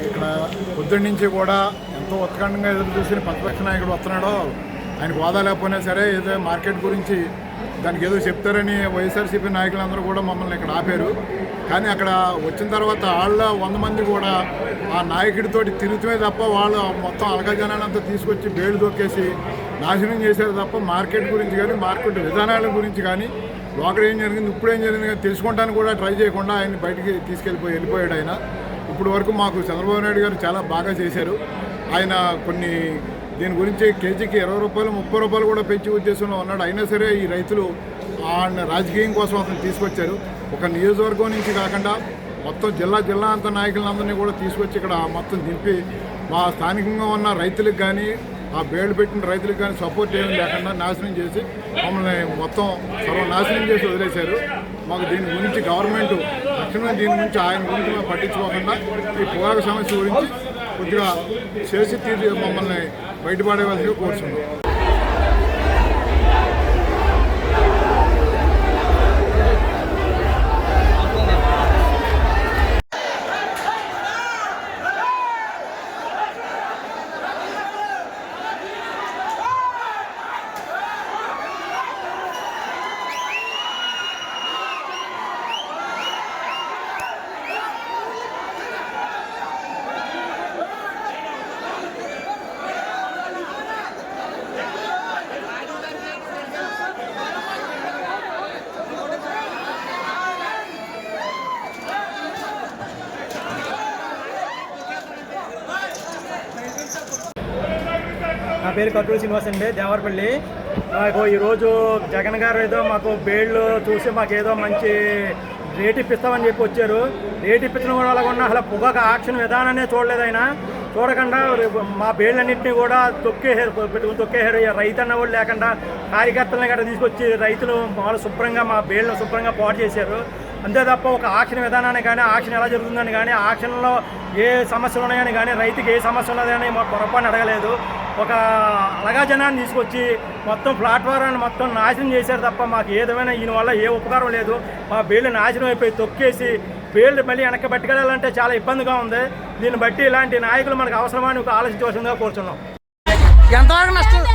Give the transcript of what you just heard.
ఇక్కడ పొద్దున్న నుంచి కూడా ఎంతో ఉత్కంఠంగా ఎదురు చూసిన ప్రతిపక్ష నాయకుడు వస్తున్నాడో ఆయనకు హోదా లేకపోయినా సరే ఏదో మార్కెట్ గురించి దానికి ఏదో చెప్తారని వైఎస్ఆర్సీపీ నాయకులందరూ కూడా మమ్మల్ని ఇక్కడ ఆపారు. కానీ అక్కడ వచ్చిన తర్వాత వాళ్ళ 100 మంది కూడా ఆ నాయకుడితోటి తిరుగుతుమే తప్ప వాళ్ళు మొత్తం అలగజనాలంతా తీసుకొచ్చి బేళ్ళు దొక్కేసి నాశనం చేశారు తప్ప మార్కెట్ గురించి కానీ మార్కెట్ విధానాల గురించి కానీ లోకల్ ఏం జరిగింది ఇప్పుడు ఏం జరిగింది కానీ తెలుసుకుంటానికి కూడా ట్రై చేయకుండా ఆయన బయటికి వెళ్ళిపోయాడు ఆయన. ఇప్పుడు వరకు మాకు చంద్రబాబు నాయుడు గారు చాలా బాగా చేశారు. ఆయన కొన్ని దీని గురించి కేజీకి 20 రూపాయలు 30 రూపాయలు కూడా పెంచే ఉద్దేశంలో ఉన్నాడు. అయినా సరే ఈ రైతులు ఆయన రాజకీయం కోసం అతను తీసుకొచ్చారు. ఒక నియోజకవర్గం నుంచి కాకుండా మొత్తం జిల్లా అంతా నాయకులందరినీ కూడా తీసుకొచ్చి ఇక్కడ మొత్తం దింపి మా స్థానికంగా ఉన్న రైతులకు కానీ ఆ బేళ్ళు పెట్టిన రైతులకు కానీ సపోర్ట్ ఏమీ లేకుండా నాశనం చేసి మమ్మల్ని మొత్తం సర్వనాశనం చేసి వదిలేశారు. మాకు దీని గురించి గవర్నమెంట్ తక్షణమే దీని గురించి ఆయన గురించి మేము పట్టించుకోకుండా ఈ పొగాకు సమస్య గురించి కొద్దిగా చేసి మమ్మల్ని బయటపడేవలసిగా కోరుతున్నాం. నా పేరు కట్టూరు శ్రీనివాస్ అండి, దేవరపల్లి. మాకు ఈరోజు జగన్ గారు ఏదో మాకు బేళ్ళు చూసి మాకు ఏదో మంచి రేట్ ఇప్పిస్తామని చెప్పి వచ్చారు. రేట్ ఇప్పించడం వల్ల కూడా అసలు పొగాకు ఆక్షన్ విధానాన్ని చూడలేదు. ఆయన చూడకుండా మా బేళ్ళన్నింటినీ కూడా తొక్కేశారు. రైతు అన్న కూడా లేకుండా కార్యకర్తలని గట్రా తీసుకొచ్చి రైతులు వాళ్ళు శుభ్రంగా మా బేళ్ళను శుభ్రంగా పాటు చేశారు. అంతే తప్ప ఒక ఆక్షన్ విధానాన్ని కానీ ఆక్షన్ ఎలా జరుగుతుందని కానీ ఆక్షన్లో ఏ సమస్యలు ఉన్నాయని కానీ రైతుకి ఏ సమస్య ఉన్నదని మా పొరపాటుని అడగలేదు. ఒక అలగా జనాన్ని తీసుకొచ్చి మొత్తం ప్లాట్ఫారాన్ని మొత్తం నాశనం చేశారు తప్ప మాకు ఏదైనా ఈయన వల్ల ఏ ఉపకారం లేదు. మా బేళ్ళు నాశనం అయిపోయి తొక్కేసి బేళ్ళు మళ్ళీ వెనక్కి పట్టుకెళ్ళాలంటే చాలా ఇబ్బందిగా ఉంది. దీన్ని బట్టి ఇలాంటి నాయకులు మనకు అవసరమని ఒక ఆలోచించవలసిందిగా కోరుతున్నాం. ఎంతవరకు నష్టం